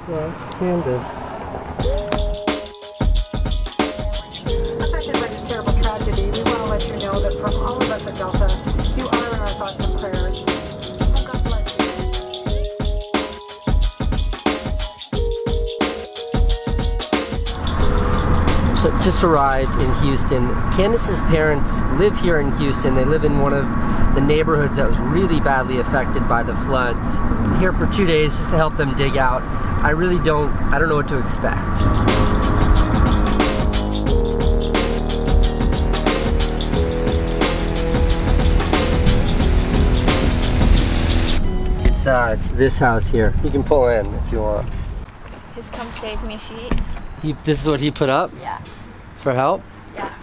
That's Candace. Affected by this terrible tragedy, we want to let you know that from all of us at Delta, you are in our thoughts and prayers. And God bless you. So just arrived in Houston. Candace's parents live here in Houston. They live in one of the neighborhoods that was really badly affected by the floods. I'm here for 2 days just to help them dig out. I don't know what to expect. It's this house here. You can pull in if you want. His come save me sheet. This is what he put up? Yeah. For help? Yeah.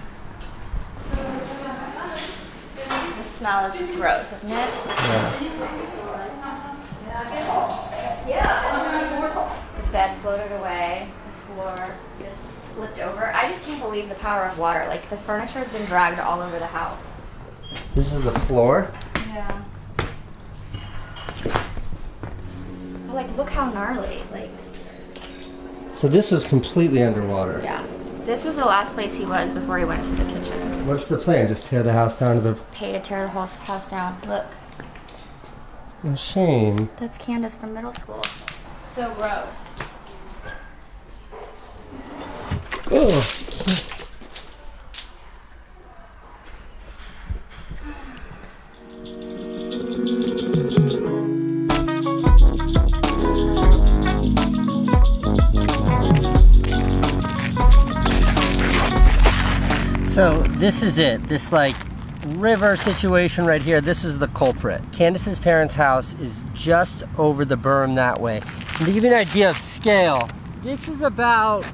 The smell is just gross, isn't it? Yeah. The bed floated away. The floor just flipped over. I just can't believe the power of water. Like, the furniture has been dragged all over the house. This is the floor? Yeah. But, like, look how gnarly. Like. So this was completely underwater. Yeah. This was the last place he was before he went to the kitchen. What's the plan? Just tear the house down to the... Pay to tear the whole house down. Look. Oh, shame. That's Candace from middle school. So gross. Oh. So this is it, this like river situation right here. This is the culprit. Candace's parents' house is just over the berm that way. And to give you an idea of scale, this is about,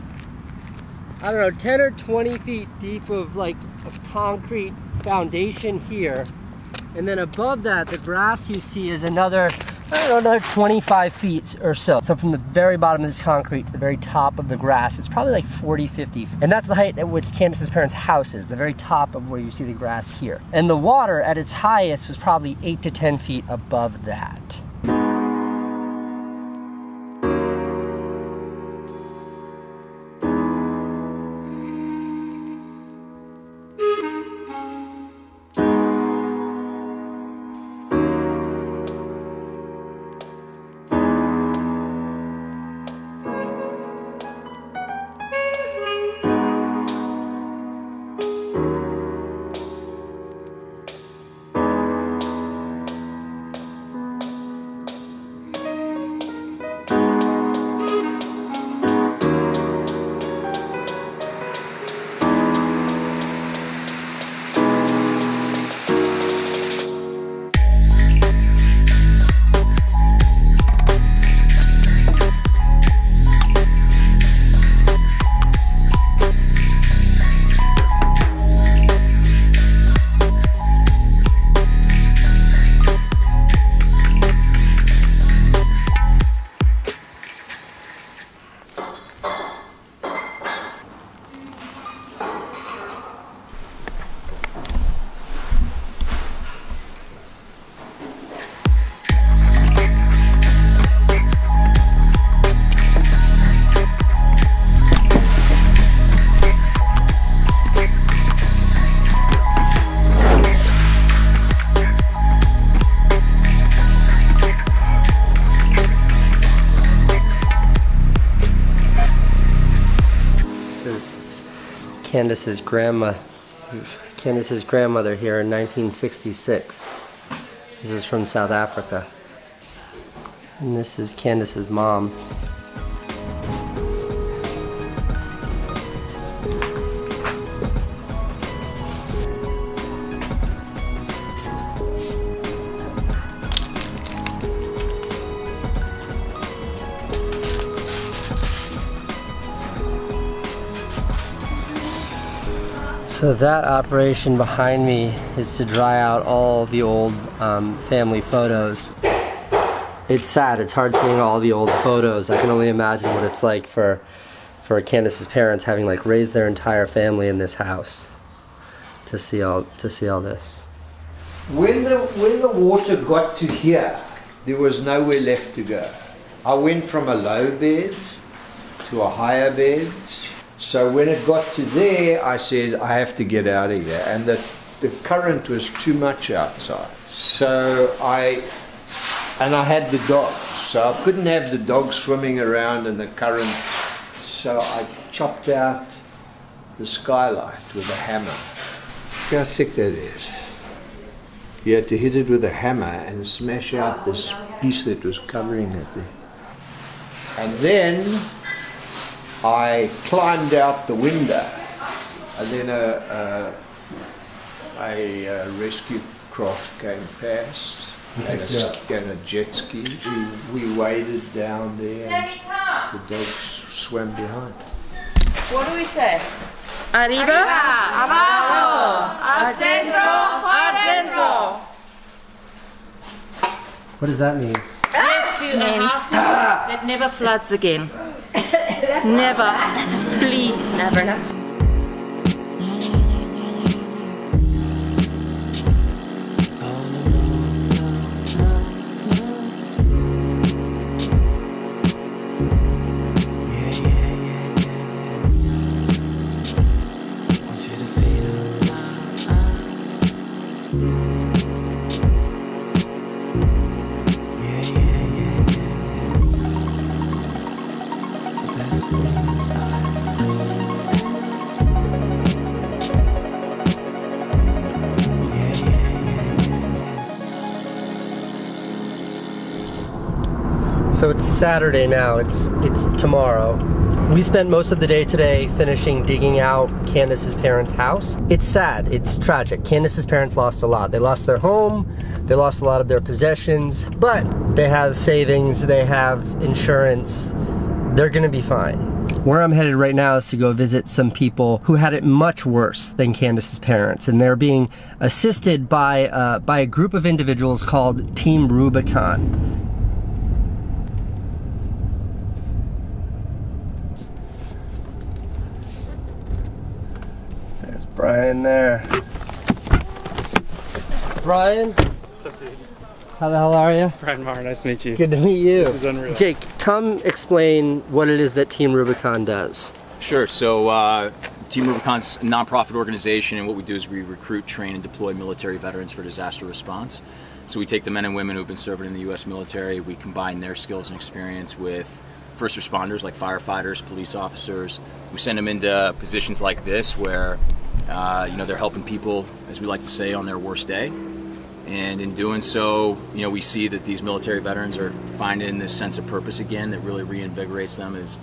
I don't know, 10 or 20 feet deep of like a concrete foundation here. And then above that, the grass you see is another, I don't know, another 25 feet or so. So from the very bottom of this concrete to the very top of the grass, it's probably like 40, 50. And that's the height at which Candace's parents' house is, the very top of where you see the grass here. And the water at its highest was probably 8 to 10 feet above that. Candace's grandmother here in 1966. This is from South Africa. And this is Candace's mom. So that operation behind me is to dry out all the old family photos. It's sad, it's hard seeing all the old photos. I can only imagine what it's like for Candace's parents having like raised their entire family in this house to see all this. When the water got to here, there was nowhere left to go. I went from a low bed to a higher bed. So when it got to there, I said, I have to get out of here. And the current was too much outside. So I had the dogs. So I couldn't have the dogs swimming around in the current. So I chopped out the skylight with a hammer. See how thick that is? You had to hit it with a hammer and smash out this piece that was covering it there. And then I climbed out the window, and then a rescue craft came past and a jet ski. We waded down there. And the dogs swam behind. What do we say? Arriba, abajo, al centro, adentro. What does that mean? Here's to a house that never floods again. Never. Please. Never know. So it's Saturday now, it's tomorrow. We spent most of the day today finishing digging out Candace's parents' house. It's sad, it's tragic. Candace's parents lost a lot. They lost their home, they lost a lot of their possessions, but they have savings, they have insurance, they're gonna be fine. Where I'm headed right now is to go visit some people who had it much worse than Candace's parents, and they're being assisted by a group of individuals called Team Rubicon. There's Brian there. Brian? What's up, dude? How the hell are you? Brian Maher, nice to meet you. Good to meet you. This is unreal. Jake, come explain what it is that Team Rubicon does. Sure. So Team Rubicon's a nonprofit organization, and what we do is we recruit, train, and deploy military veterans for disaster response. So we take the men and women who've been serving in the U.S. military, we combine their skills and experience with first responders like firefighters, police officers. We send them into positions like this where they're helping people, as we like to say, on their worst day. And in doing so, we see that these military veterans are finding this sense of purpose again that really reinvigorates them as,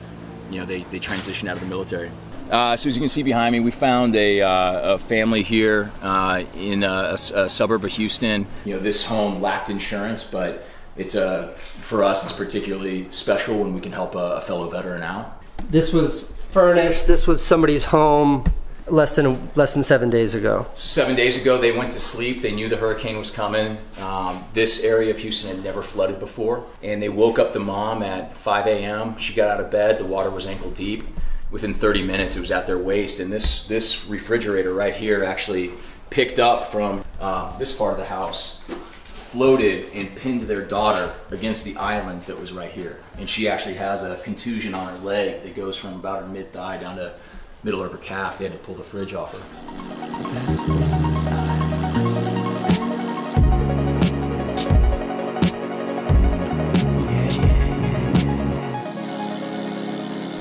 they transition out of the military. So as you can see behind me, we found a family here in a suburb of Houston. This home lacked insurance, but for us, it's particularly special when we can help a fellow veteran out. This was furnished, this was somebody's home less than 7 days ago. So 7 days ago, they went to sleep. They knew the hurricane was coming. This area of Houston had never flooded before. And they woke up the mom at 5 a.m. She got out of bed. The water was ankle deep. Within 30 minutes, it was at their waist. And this refrigerator right here actually picked up from this part of the house, floated and pinned their daughter against the island that was right here. And she actually has a contusion on her leg that goes from about her mid-thigh down to middle of her calf. They had to pull the fridge off her.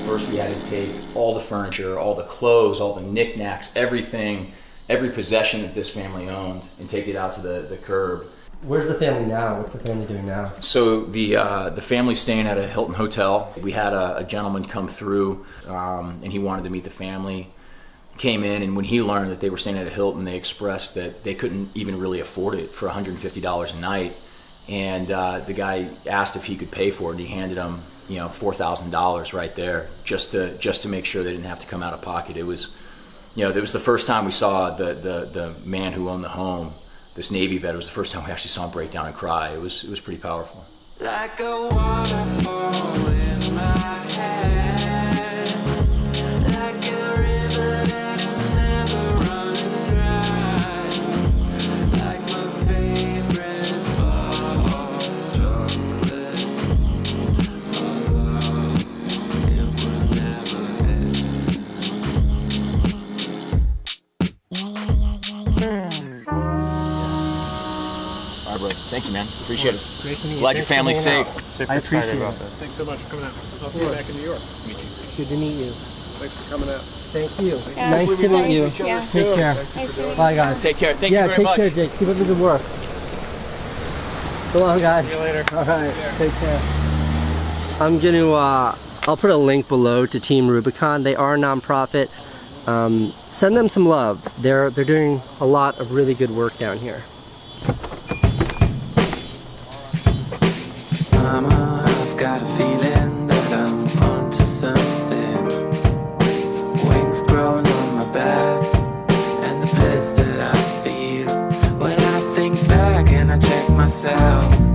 First, we had to take all the furniture, all the clothes, all the knickknacks, everything, every possession that this family owned, and take it out to the curb. Where's the family now? What's the family doing now? So the family's staying at a Hilton hotel. We had a gentleman come through, and he wanted to meet the family. Came in, and when he learned that they were staying at a Hilton, they expressed that they couldn't even really afford it for $150 a night. And the guy asked if he could pay for it. He handed him, $4,000 right there, just to make sure they didn't have to come out of pocket. It was, it was the first time we saw the man who owned the home, this Navy vet. It was the first time we actually saw him break down and cry. It was pretty powerful. Like a waterfall in my head, like a river that is never running dry, like my favorite bar of chocolate, honor, brother. Thank you, man. Appreciate it. Great to meet you. Glad your Thanks for family's hanging safe. out. Super I excited appreciate about it. this. Thanks so much for coming out. I'll see you back in New York. Good to meet you. Thanks for coming out. Thank you. Yeah. Nice to meet you. Yeah. Take care. Bye, guys. Take care. Thank Yeah, you very take much. care, Jake. Keep up the good work. So long, guys. See you later. All right. Take care. I'm gonna. I'll put a link below to Team Rubicon. They are a nonprofit. Send them some love. They're doing a lot of really good work down here. Mama, I've got a feeling that I'm onto something. Wings growing on my back, and the bliss that I feel when I think back and I check myself.